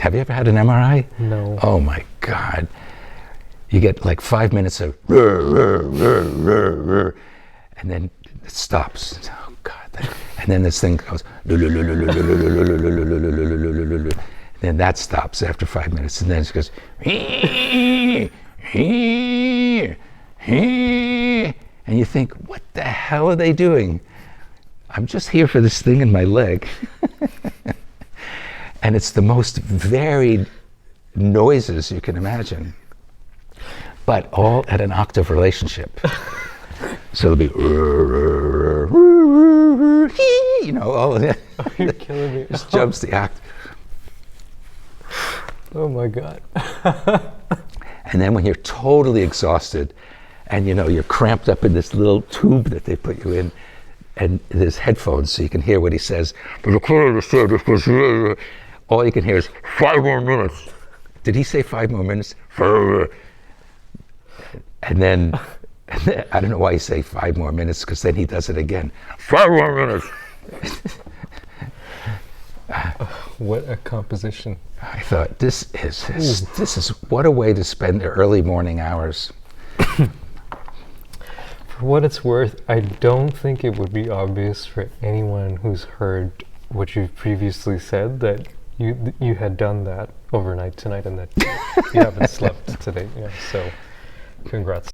Have you ever had an MRI? No. Oh my God. You get like 5 minutes of and then it stops. Oh God. And then this thing goes and then that stops after 5 minutes, and then it goes and you think, what the hell are they doing? I'm just here for this thing in my leg. And it's the most varied noises you can imagine, but all at an octave relationship. So it'll be, all of that. Oh, you're killing me. Just jumps the octave. Oh my God. And then when you're totally exhausted and you're cramped up in this little tube that they put you in, and there's headphones so you can hear what he says. All you can hear is 5 more minutes. Did he say 5 more minutes? And then I don't know why he say 5 more minutes, because then he does it again. 5 more minutes. What a composition. I thought, this is what a way to spend the early morning hours. For what it's worth, I don't think it would be obvious for anyone who's heard what you've previously said that you had done that overnight tonight and that you haven't slept today. Yeah, so congrats.